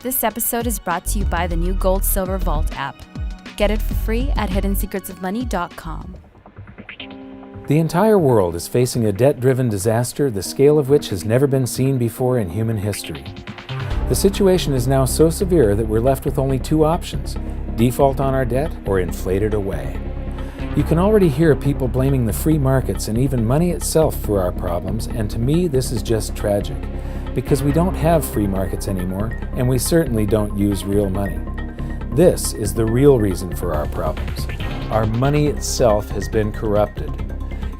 This episode is brought to you by the new Gold Silver Vault app. Get it for free at hiddensecretsofmoney.com. The entire world is facing a debt-driven disaster, the scale of which has never been seen before in human history. The situation is now so severe that we're left with only two options: default on our debt or inflate it away. You can already hear people blaming the free markets and even money itself for our problems, and to me this is just tragic, because we don't have free markets anymore, and we certainly don't use real money. This is the real reason for our problems. Our money itself has been corrupted.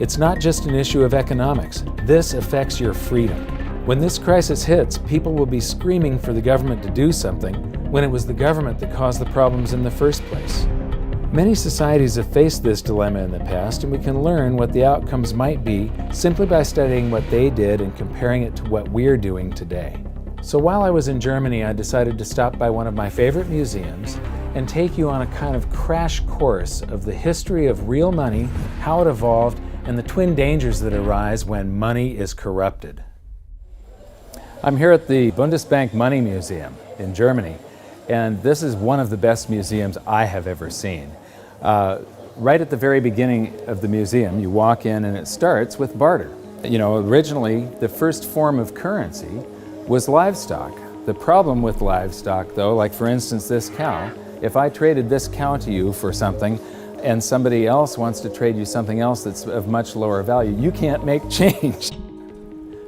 It's not just an issue of economics. This affects your freedom. When this crisis hits, people will be screaming for the government to do something when it was the government that caused the problems in the first place. Many societies have faced this dilemma in the past, and we can learn what the outcomes might be simply by studying what they did and comparing it to what we're doing today. So while I was in Germany, I decided to stop by one of my favorite museums and take you on a kind of crash course of the history of real money, how it evolved, and the twin dangers that arise when money is corrupted. I'm here at the Bundesbank Money Museum in Germany, and this is one of the best museums I have ever seen. Right at the very beginning of the museum, you walk in and it starts with barter. Originally, the first form of currency was livestock. The problem with livestock, though, like for instance this cow, if I traded this cow to you for something and somebody else wants to trade you something else that's of much lower value, you can't make change.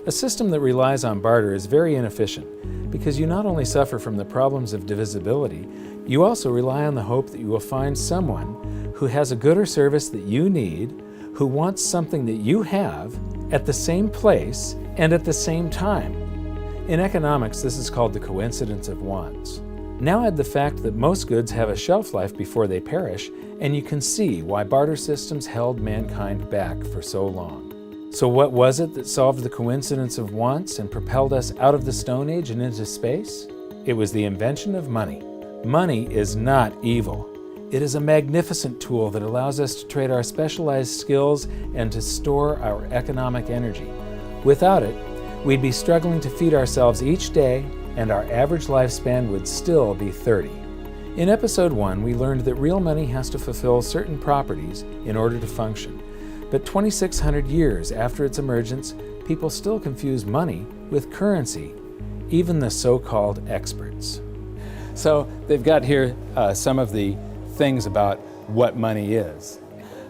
A system that relies on barter is very inefficient because you not only suffer from the problems of divisibility, you also rely on the hope that you will find someone who has a good or service that you need, who wants something that you have at the same place and at the same time. In economics, this is called the coincidence of wants. Now add the fact that most goods have a shelf life before they perish, and you can see why barter systems held mankind back for so long. So what was it that solved the coincidence of wants and propelled us out of the Stone Age and into space? It was the invention of money. Money is not evil. It is a magnificent tool that allows us to trade our specialized skills and to store our economic energy. Without it, we'd be struggling to feed ourselves each day, and our average lifespan would still be 30. In episode 1, we learned that real money has to fulfill certain properties in order to function. But 2,600 years after its emergence, people still confuse money with currency, even the so-called experts. So they've got here some of the things about what money is.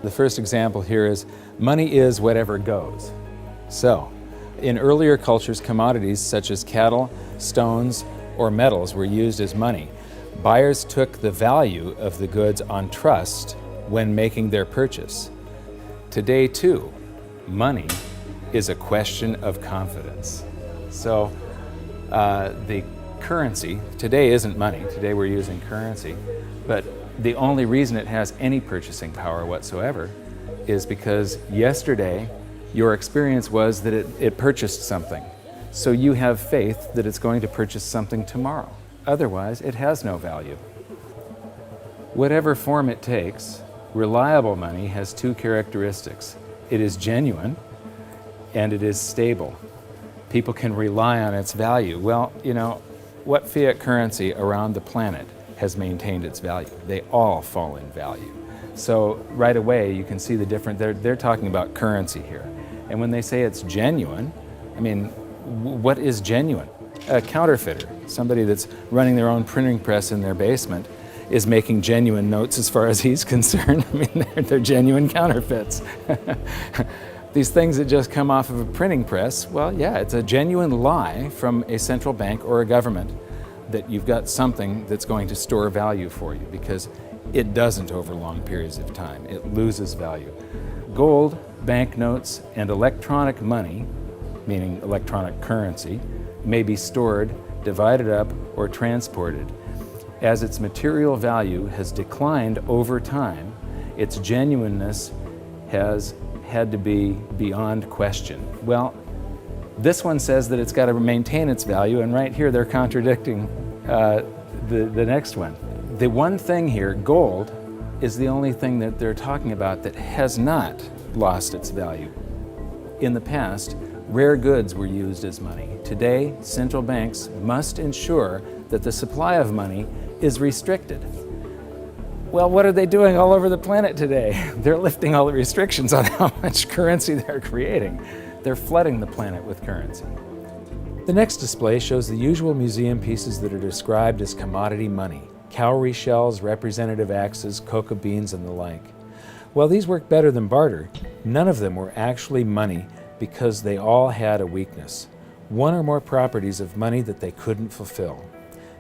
The first example here is money is whatever goes. So in earlier cultures, commodities such as cattle, stones, or metals were used as money. Buyers took the value of the goods on trust when making their purchase. Today, too, money is a question of confidence. So the currency, today isn't money, today we're using currency, but the only reason it has any purchasing power whatsoever is because yesterday your experience was that it purchased something. So you have faith that it's going to purchase something tomorrow. Otherwise, it has no value. Whatever form it takes, reliable money has two characteristics. It is genuine and it is stable. People can rely on its value. Well, what fiat currency around the planet has maintained its value? They all fall in value. So right away you can see the difference. They're talking about currency here. And when they say it's genuine, what is genuine? A counterfeiter, somebody that's running their own printing press in their basement, is making genuine notes as far as he's concerned. They're genuine counterfeits. These things that just come off of a printing press, well, yeah, it's a genuine lie from a central bank or a government that you've got something that's going to store value for you, because it doesn't over long periods of time. It loses value. Gold, banknotes, and electronic money, meaning electronic currency, may be stored, divided up, or transported. As its material value has declined over time, its genuineness has had to be beyond question. Well, this one says that it's got to maintain its value, and right here they're contradicting the next one. The one thing here, gold, is the only thing that they're talking about that has not lost its value. In the past, rare goods were used as money. Today, central banks must ensure that the supply of money is restricted. Well, what are they doing all over the planet today? They're lifting all the restrictions on how much currency they're creating. They're flooding the planet with currency. The next display shows the usual museum pieces that are described as commodity money: cowrie shells, representative axes, cocoa beans, and the like. While these work better than barter, none of them were actually money because they all had a weakness: one or more properties of money that they couldn't fulfill.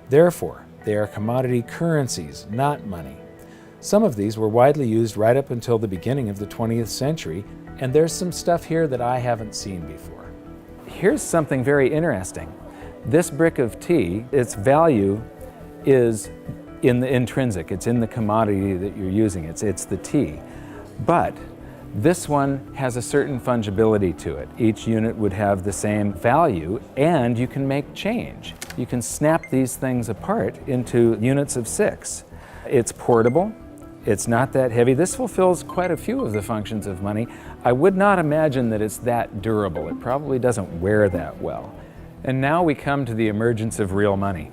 Therefore, they are commodity currencies, not money. Some of these were widely used right up until the beginning of the 20th century, and there's some stuff here that I haven't seen before. Here's something very interesting. This brick of tea, its value is in the intrinsic, it's in the commodity that you're using, it's the tea. But this one has a certain fungibility to it. Each unit would have the same value, and you can make change. You can snap these things apart into units of 6. It's portable. It's not that heavy. This fulfills quite a few of the functions of money. I would not imagine that it's that durable. It probably doesn't wear that well. And now we come to the emergence of real money.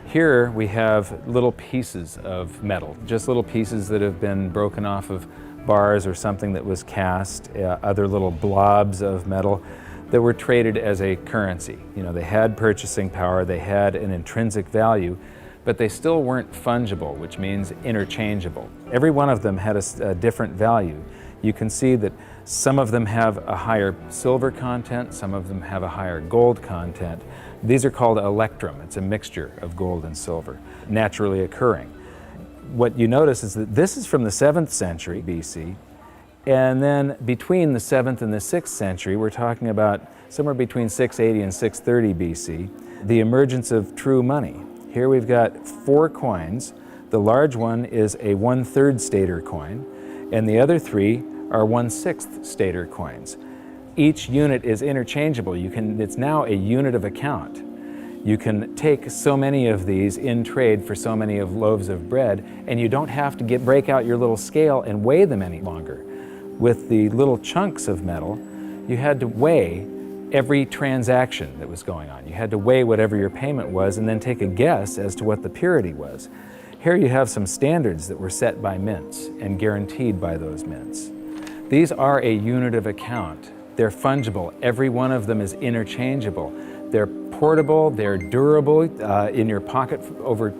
Here we have little pieces of metal, just little pieces that have been broken off of bars or something that was cast, other little blobs of metal that were traded as a currency. You know, they had purchasing power, they had an intrinsic value, but they still weren't fungible, which means interchangeable. Every one of them had a different value. You can see that some of them have a higher silver content, some of them have a higher gold content. These are called electrum. It's a mixture of gold and silver, naturally occurring. What you notice is that this is from the 7th century BC, and then between the 7th and the 6th century, we're talking about somewhere between 680 and 630 BC, the emergence of true money. Here we've got 4 coins. The large one is a 1/3 stater coin, and the other 3 are 1/6 stater coins. Each unit is interchangeable. It's now a unit of account. You can take so many of these in trade for so many of loaves of bread, and you don't have to break out your little scale and weigh them any longer. With the little chunks of metal, you had to weigh every transaction that was going on. You had to weigh whatever your payment was and then take a guess as to what the purity was. Here you have some standards that were set by mints and guaranteed by those mints. These are a unit of account. They're fungible. Every one of them is interchangeable. They're portable, they're durable in your pocket over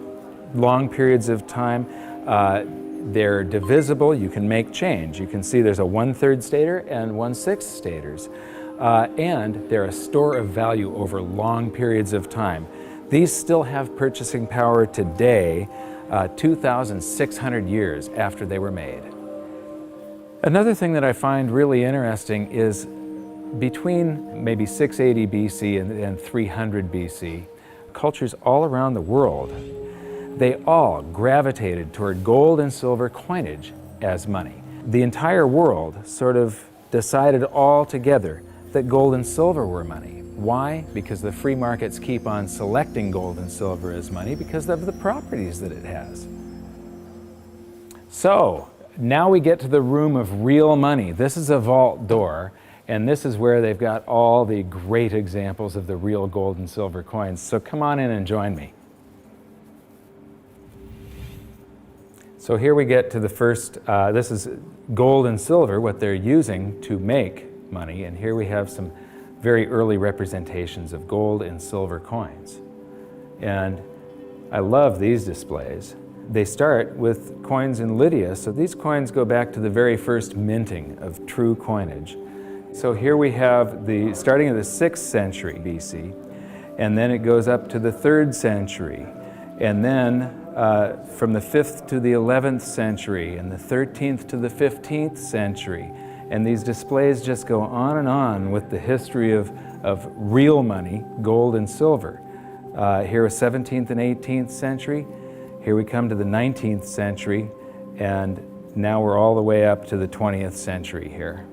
long periods of time. They're divisible. You can make change. You can see there's a 1/3 stater and 1/6 staters. And they're a store of value over long periods of time. These still have purchasing power today, 2,600 years after they were made. Another thing that I find really interesting is between maybe 680 BC and 300 BC, cultures all around the world, they all gravitated toward gold and silver coinage as money. The entire world sort of decided all together that gold and silver were money. Why? Because the free markets keep on selecting gold and silver as money because of the properties that it has. So, now we get to the room of real money. This is a vault door, and this is where they've got all the great examples of the real gold and silver coins. So come on in and join me. So here we get to the first, this is gold and silver, what they're using to make money, and here we have some very early representations of gold and silver coins. And I love these displays. They start with coins in Lydia, so these coins go back to the very first minting of true coinage. So here we have starting in the 6th century BC, and then it goes up to the 3rd century, and then from the 5th to the 11th century, and the 13th to the 15th century. And these displays just go on with the history of real money, gold and silver. Here is 17th and 18th century. Here we come to the 19th century, and now we're all the way up to the 20th century here.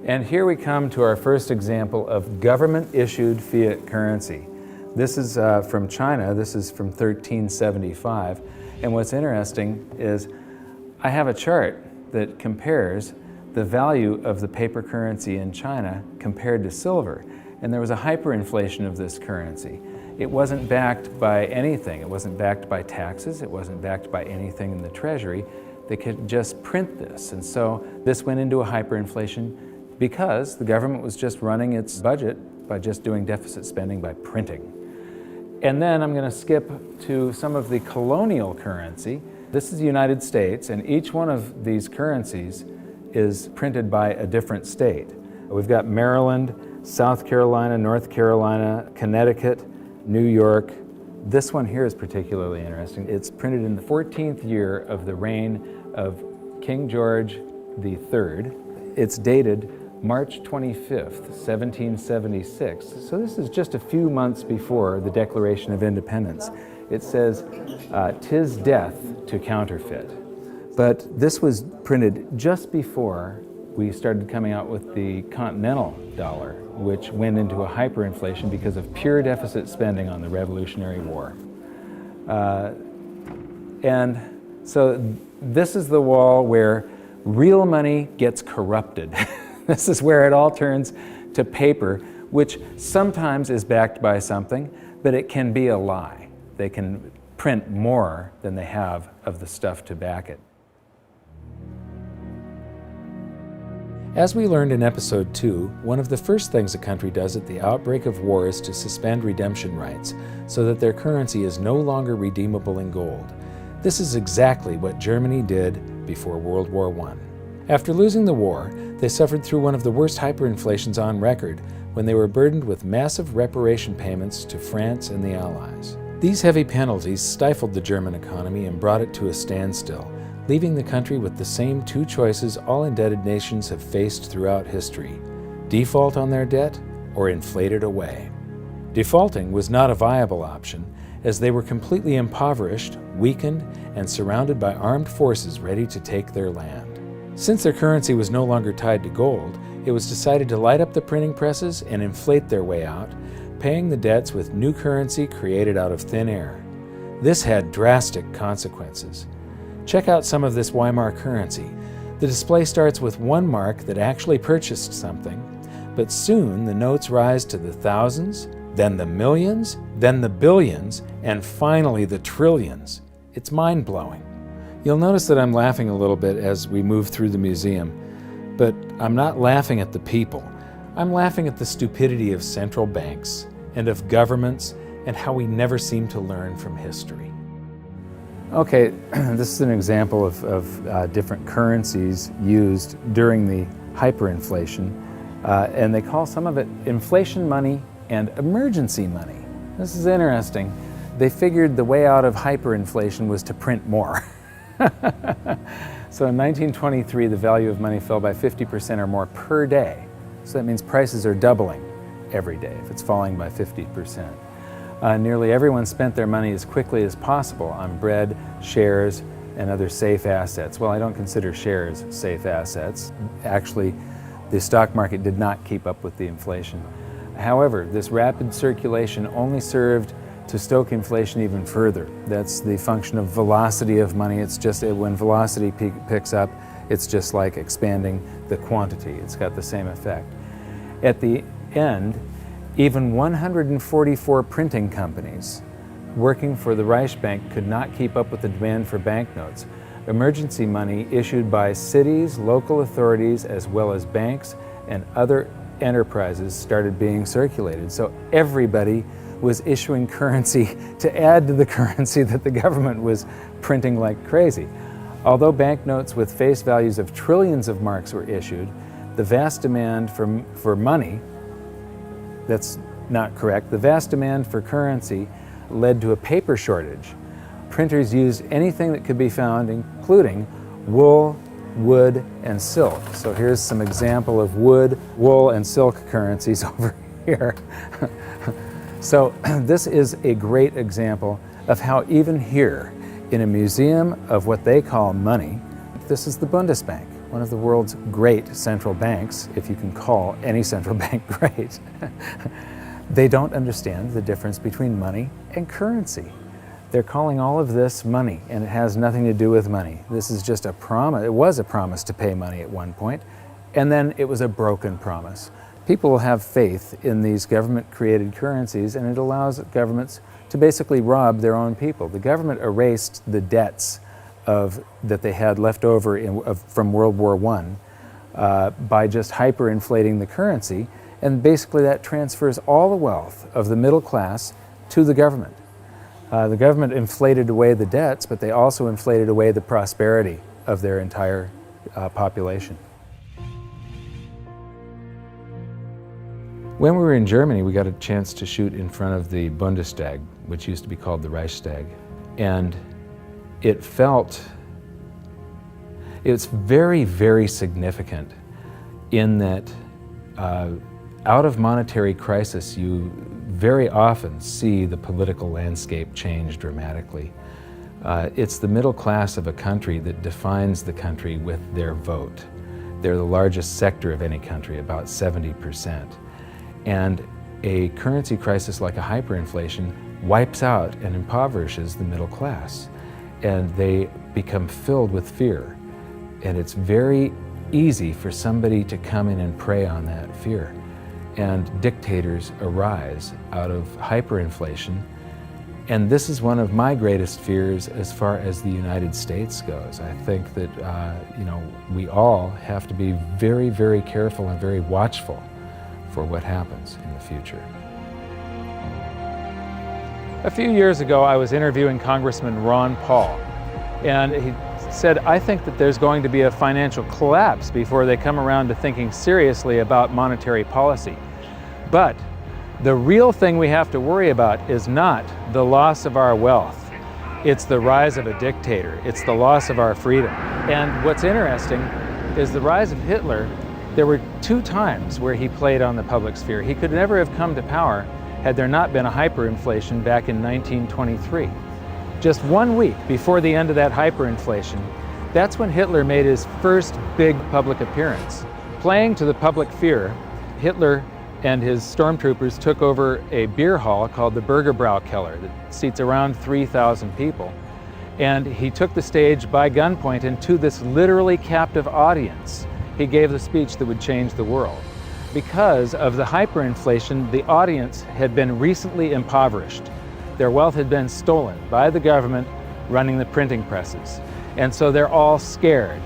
And here we come to our first example of government-issued fiat currency. This is from China. This is from 1375. And what's interesting is I have a chart that compares the value of the paper currency in China compared to silver. and there was a hyperinflation of this currency. It wasn't backed by anything. It wasn't backed by taxes. It wasn't backed by anything in the Treasury. They could just print this. And so this went into a hyperinflation because the government was just running its budget by just doing deficit spending by printing. And then I'm going to skip to some of the colonial currency. This is the United States, and each one of these currencies is printed by a different state. We've got Maryland, South Carolina, North Carolina, Connecticut, New York. This one here is particularly interesting. It's printed in the 14th year of the reign of King George III. It's dated March 25th, 1776. So this is just a few months before the Declaration of Independence. It says, "'Tis death to counterfeit." But this was printed just before we started coming out with the continental dollar, which went into a hyperinflation because of pure deficit spending on the Revolutionary War. And so this is the wall where real money gets corrupted. This is where it all turns to paper, which sometimes is backed by something, but it can be a lie. They can print more than they have of the stuff to back it. As we learned in Episode 2, one of the first things a country does at the outbreak of war is to suspend redemption rights so that their currency is no longer redeemable in gold. This is exactly what Germany did before World War I. After losing the war, they suffered through one of the worst hyperinflations on record when they were burdened with massive reparation payments to France and the Allies. These heavy penalties stifled the German economy and brought it to a standstill, leaving the country with the same two choices all indebted nations have faced throughout history: default on their debt or inflate it away. Defaulting was not a viable option, as they were completely impoverished, weakened, and surrounded by armed forces ready to take their land. Since their currency was no longer tied to gold, it was decided to light up the printing presses and inflate their way out, paying the debts with new currency created out of thin air. This had drastic consequences. Check out some of this Weimar currency. The display starts with one mark that actually purchased something, but soon the notes rise to the thousands, then the millions, then the billions, and finally the trillions. It's mind-blowing. You'll notice that I'm laughing a little bit as we move through the museum, but I'm not laughing at the people. I'm laughing at the stupidity of central banks and of governments and how we never seem to learn from history. Okay, this is an example of different currencies used during the hyperinflation, and they call some of it inflation money and emergency money. This is interesting. They figured the way out of hyperinflation was to print more. So in 1923, the value of money fell by 50% or more per day. So that means prices are doubling every day if it's falling by 50%. Nearly everyone spent their money as quickly as possible on bread, shares, and other safe assets. Well, I don't consider shares safe assets. Actually, the stock market did not keep up with the inflation. However, this rapid circulation only served to stoke inflation even further. That's the function of velocity of money. It's just when velocity picks up, it's just like expanding the quantity. It's got the same effect. At the end, even 144 printing companies working for the Reichsbank could not keep up with the demand for banknotes. Emergency money issued by cities, local authorities, as well as banks and other enterprises started being circulated. So everybody was issuing currency to add to the currency that the government was printing like crazy. Although banknotes with face values of trillions of marks were issued, the vast demand for money, that's not correct, the vast demand for currency led to a paper shortage. Printers used anything that could be found, including wool, wood, and silk. So here's some example of wood, wool, and silk currencies over here. So this is a great example of how even here, in a museum of what they call money, this is the Bundesbank, one of the world's great central banks, if you can call any central bank great. They don't understand the difference between money and currency. They're calling all of this money, and it has nothing to do with money. This is just a promise. It was a promise to pay money at one point, and then it was a broken promise. People will have faith in these government-created currencies, and it allows governments to basically rob their own people. The government erased the debts that they had left over from World War I by just hyperinflating the currency, and basically that transfers all the wealth of the middle class to the government. The government inflated away the debts, but they also inflated away the prosperity of their entire population. When we were in Germany, we got a chance to shoot in front of the Bundestag, which used to be called the Reichstag, and it's very, very significant in that out of monetary crisis, you very often see the political landscape change dramatically. It's the middle class of a country that defines the country with their vote. They're the largest sector of any country, about 70%. And a currency crisis like a hyperinflation wipes out and impoverishes the middle class. And they become filled with fear. And it's very easy for somebody to come in and prey on that fear. And dictators arise out of hyperinflation. And this is one of my greatest fears as far as the United States goes. I think that we all have to be very, very careful and very watchful for what happens in the future. A few years ago, I was interviewing Congressman Ron Paul, and he said, I think that there's going to be a financial collapse before they come around to thinking seriously about monetary policy. But the real thing we have to worry about is not the loss of our wealth. It's the rise of a dictator. It's the loss of our freedom. And what's interesting is the rise of Hitler. There were 2 times where he played on the public sphere. He could never have come to power had there not been a hyperinflation back in 1923. Just 1 week before the end of that hyperinflation, that's when Hitler made his first big public appearance. Playing to the public fear, Hitler and his stormtroopers took over a beer hall called the Bürgerbraukeller that seats around 3,000 people. And he took the stage by gunpoint, and to this literally captive audience, he gave the speech that would change the world. Because of the hyperinflation, the audience had been recently impoverished. Their wealth had been stolen by the government running the printing presses. And so they're all scared.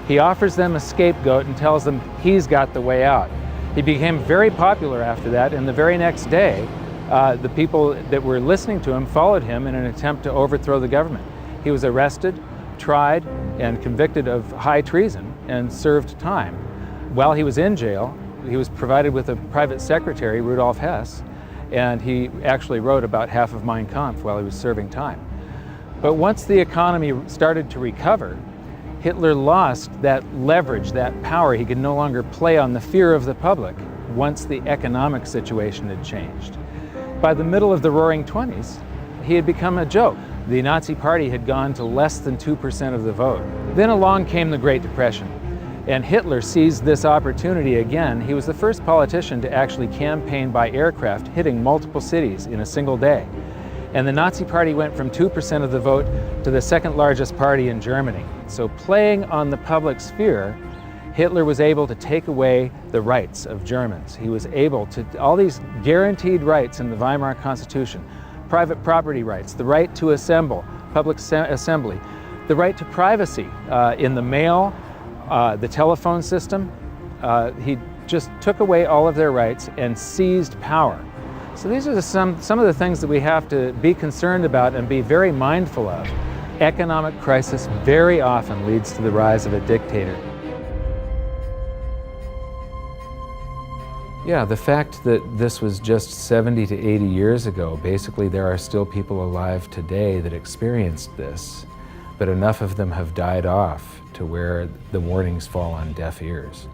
He offers them a scapegoat and tells them he's got the way out. He became very popular after that, and the very next day, the people that were listening to him followed him in an attempt to overthrow the government. He was arrested, tried, and convicted of high treason and served time. While he was in jail, he was provided with a private secretary, Rudolf Hess, and he actually wrote about half of Mein Kampf while he was serving time. But once the economy started to recover, Hitler lost that leverage, that power. He could no longer play on the fear of the public once the economic situation had changed. By the middle of the Roaring '20s, he had become a joke. The Nazi Party had gone to less than 2% of the vote. Then along came the Great Depression, and Hitler seized this opportunity again. He was the first politician to actually campaign by aircraft, hitting multiple cities in a single day. And the Nazi Party went from 2% of the vote to the second largest party in Germany. So playing on the public sphere, Hitler was able to take away the rights of Germans. He was able to, all these guaranteed rights in the Weimar Constitution, private property rights, the right to assemble, public assembly, the right to privacy in the mail, the telephone system. He just took away all of their rights and seized power. So these are some of the things that we have to be concerned about and be very mindful of. Economic crisis very often leads to the rise of a dictator. Yeah, the fact that this was just 70 to 80 years ago, basically there are still people alive today that experienced this, but enough of them have died off to where the warnings fall on deaf ears.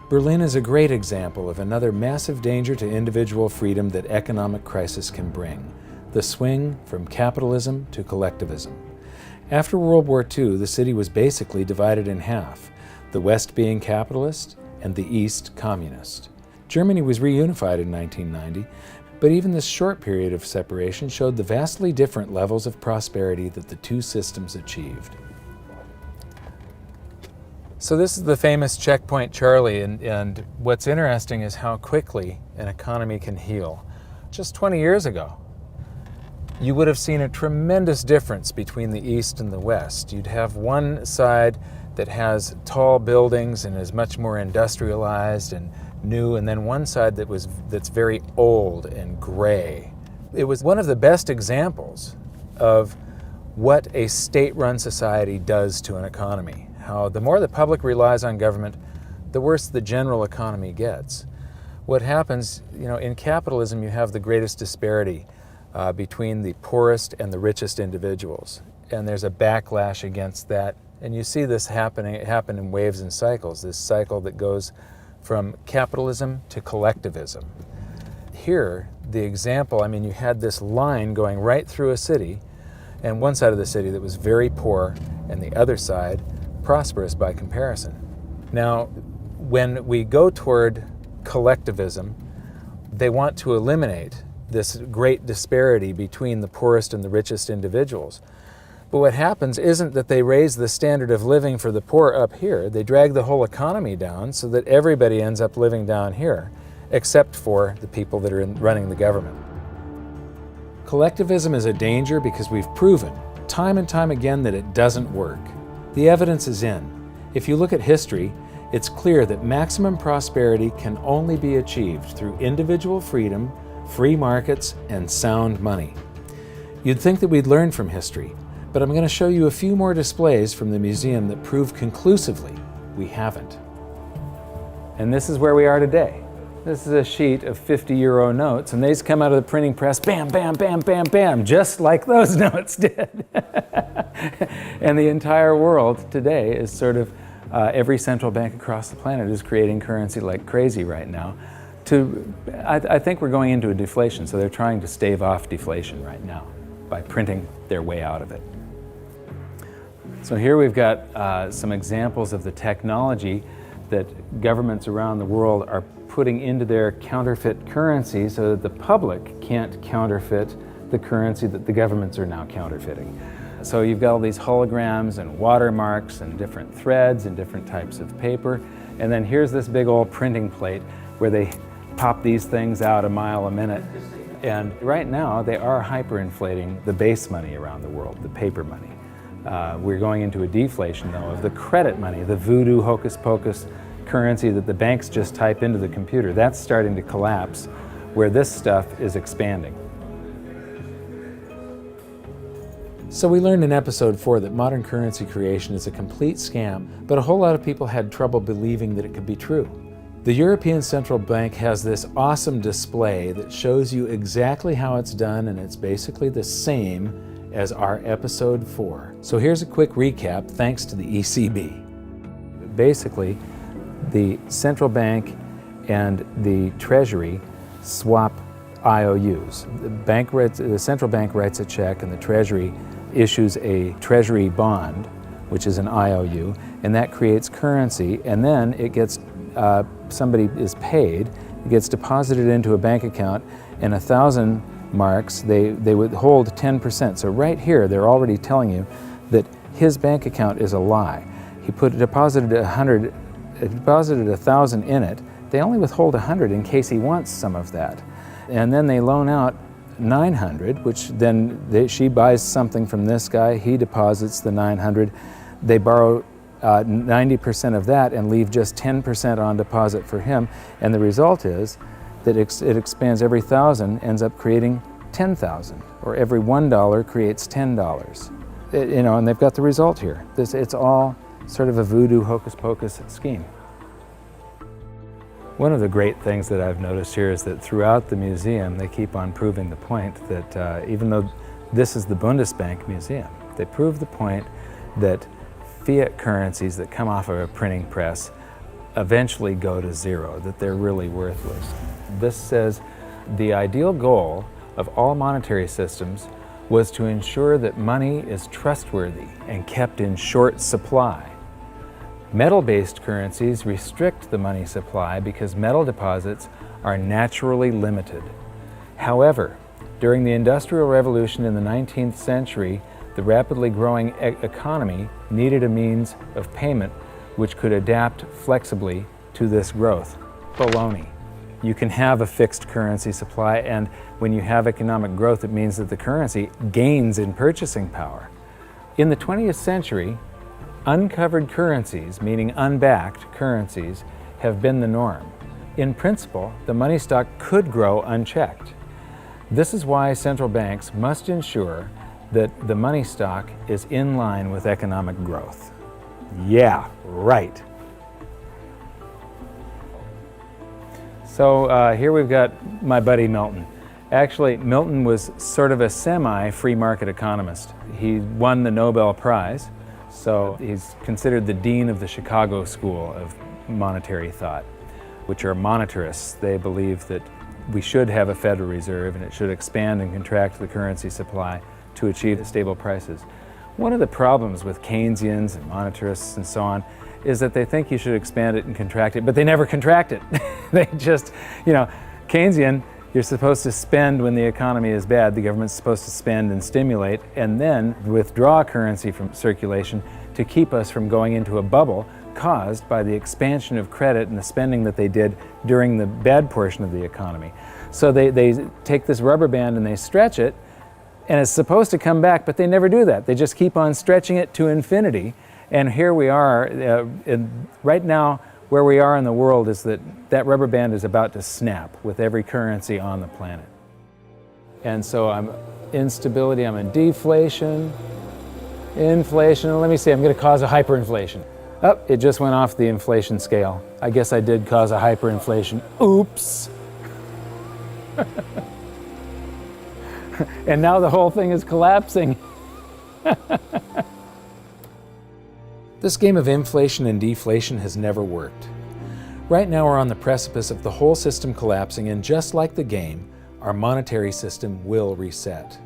Berlin is a great example of another massive danger to individual freedom that economic crisis can bring, the swing from capitalism to collectivism. After World War II, the city was basically divided in half, the West being capitalist and the East communist. Germany was reunified in 1990, but even this short period of separation showed the vastly different levels of prosperity that the two systems achieved. So this is the famous checkpoint Charlie, and what's interesting is how quickly an economy can heal. Just 20 years ago, you would have seen a tremendous difference between the East and the West. You'd have one side that has tall buildings and is much more industrialized and new, and then one side that's very old and gray. It was one of the best examples of what a state-run society does to an economy. How the more the public relies on government, the worse the general economy gets. What happens, in capitalism, you have the greatest disparity between the poorest and the richest individuals. And there's a backlash against that. And you see this happen in waves and cycles, this cycle that goes from capitalism to collectivism. Here, the example, you had this line going right through a city, and one side of the city that was very poor, and the other side prosperous by comparison. Now, when we go toward collectivism, they want to eliminate this great disparity between the poorest and the richest individuals. But what happens isn't that they raise the standard of living for the poor up here. They drag the whole economy down so that everybody ends up living down here, except for the people that are running the government. Collectivism is a danger because we've proven time and time again that it doesn't work. The evidence is in. If you look at history, it's clear that maximum prosperity can only be achieved through individual freedom, free markets, and sound money. You'd think that we'd learn from history, but I'm going to show you a few more displays from the museum that prove conclusively we haven't. And this is where we are today. This is a sheet of 50-euro notes, and these come out of the printing press, bam, bam, bam, bam, bam, just like those notes did. And the entire world today is sort of, every central bank across the planet is creating currency like crazy right now. I think we're going into a deflation, so they're trying to stave off deflation right now by printing their way out of it. So here we've got some examples of the technology that governments around the world are putting into their counterfeit currency so that the public can't counterfeit the currency that the governments are now counterfeiting. So you've got all these holograms and watermarks and different threads and different types of paper. And then here's this big old printing plate where they pop these things out a mile a minute. And right now they are hyperinflating the base money around the world, the paper money. We're going into a deflation though of the credit money, the voodoo hocus pocus currency that the banks just type into the computer. That's starting to collapse, where this stuff is expanding. So we learned in episode 4 that modern currency creation is a complete scam, but a whole lot of people had trouble believing that it could be true. The European Central Bank has this awesome display that shows you exactly how it's done, and it's basically the same as our episode 4. So here's a quick recap thanks to the ECB. Basically, the central bank and the Treasury swap IOUs. The central bank writes a check and the Treasury issues a Treasury bond, which is an IOU, and that creates currency, and then it gets, somebody is paid, it gets deposited into a bank account, and 1,000 marks, they withhold 10%. So right here, they're already telling you that his bank account is a lie. He deposited 1,000 in it. They only withhold 100 in case he wants some of that. And then they loan out 900, which then she buys something from this guy, he deposits the 900. They borrow 90% of that and leave just 10% on deposit for him. And the result is that it expands. Every 1,000 ends up creating 10,000, or every $1 creates $10. And they've got the result here. It's all sort of a voodoo hocus pocus scheme. One of the great things that I've noticed here is that throughout the museum they keep on proving the point that even though this is the Bundesbank Museum, they prove the point that fiat currencies that come off of a printing press eventually go to zero, that they're really worthless. This says the ideal goal of all monetary systems was to ensure that money is trustworthy and kept in short supply. Metal-based currencies restrict the money supply because metal deposits are naturally limited. However, during the Industrial Revolution in the 19th century, the rapidly growing economy needed a means of payment which could adapt flexibly to this growth. Baloney. You can have a fixed currency supply, and when you have economic growth, it means that the currency gains in purchasing power. In the 20th century, uncovered currencies, meaning unbacked currencies, have been the norm. In principle, the money stock could grow unchecked. This is why central banks must ensure that the money stock is in line with economic growth. Yeah, right. So here we've got my buddy Milton. Actually, Milton was sort of a semi-free market economist. He won the Nobel Prize, so he's considered the dean of the Chicago School of Monetary Thought, which are monetarists. They believe that we should have a Federal Reserve and it should expand and contract the currency supply to achieve stable prices. One of the problems with Keynesians and monetarists and so on is that they think you should expand it and contract it, but they never contract it. They just, Keynesian, you're supposed to spend when the economy is bad. The government's supposed to spend and stimulate and then withdraw currency from circulation to keep us from going into a bubble caused by the expansion of credit and the spending that they did during the bad portion of the economy. So they take this rubber band and they stretch it, and it's supposed to come back, but they never do that. They just keep on stretching it to infinity. And here we are, right now, where we are in the world is that rubber band is about to snap with every currency on the planet. And so I'm instability, I'm in deflation, inflation. Let me see, I'm going to cause a hyperinflation. Oh, it just went off the inflation scale. I guess I did cause a hyperinflation. Oops. And now the whole thing is collapsing. This game of inflation and deflation has never worked. Right now we're on the precipice of the whole system collapsing, and just like the game, our monetary system will reset.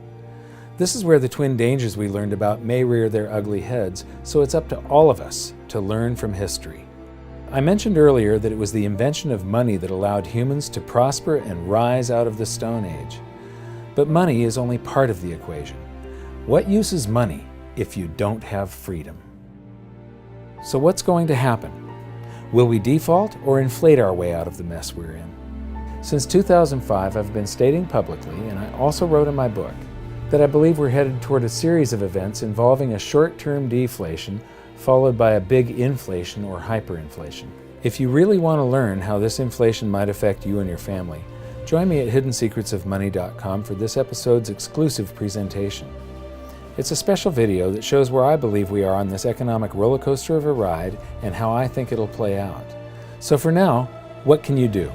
This is where the twin dangers we learned about may rear their ugly heads, so it's up to all of us to learn from history. I mentioned earlier that it was the invention of money that allowed humans to prosper and rise out of the Stone Age. But money is only part of the equation. What use is money if you don't have freedom? So what's going to happen? Will we default or inflate our way out of the mess we're in? Since 2005, I've been stating publicly, and I also wrote in my book, that I believe we're headed toward a series of events involving a short-term deflation followed by a big inflation or hyperinflation. If you really want to learn how this inflation might affect you and your family, join me at hiddensecretsofmoney.com for this episode's exclusive presentation. It's a special video that shows where I believe we are on this economic roller coaster of a ride and how I think it'll play out. So for now, what can you do?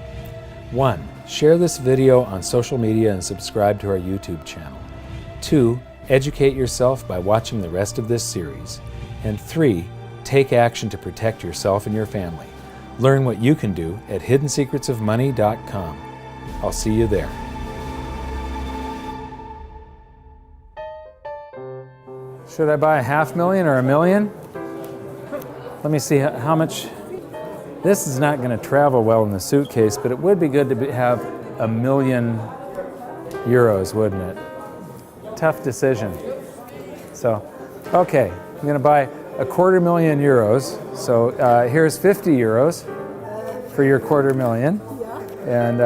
1. Share this video on social media and subscribe to our YouTube channel. 2. Educate yourself by watching the rest of this series. And 3. Take action to protect yourself and your family. Learn what you can do at hiddensecretsofmoney.com. I'll see you there. Should I buy $500,000 or $1 million? Let me see how much. This is not going to travel well in the suitcase, but it would be good to have €1 million, wouldn't it? Tough decision. So, okay, I'm going to buy €250,000. So here's €50 for your $250,000. And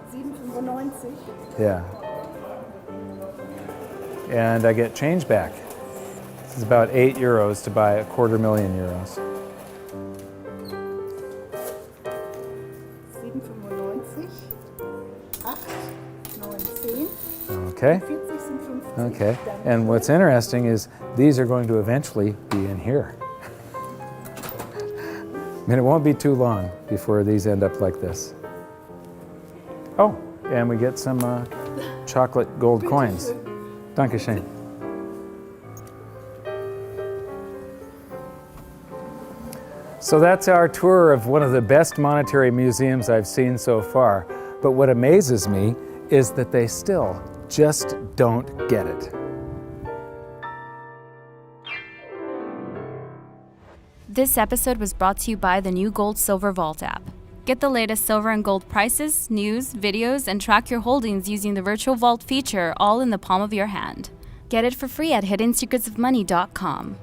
7,95. yeah. And I get change back. This is about €8 to buy €250,000. 7,95, 8, 9, 10. Okay. 40 sind 50. Okay. And what's interesting is these are going to eventually be in here. I mean, it won't be too long before these end up like this. Oh, and we get some chocolate gold coins. Dankeschön. So that's our tour of one of the best monetary museums I've seen so far. But what amazes me is that they still just don't get it. This episode was brought to you by the new Gold Silver Vault app. Get the latest silver and gold prices, news, videos, and track your holdings using the virtual vault feature all in the palm of your hand. Get it for free at hiddensecretsofmoney.com.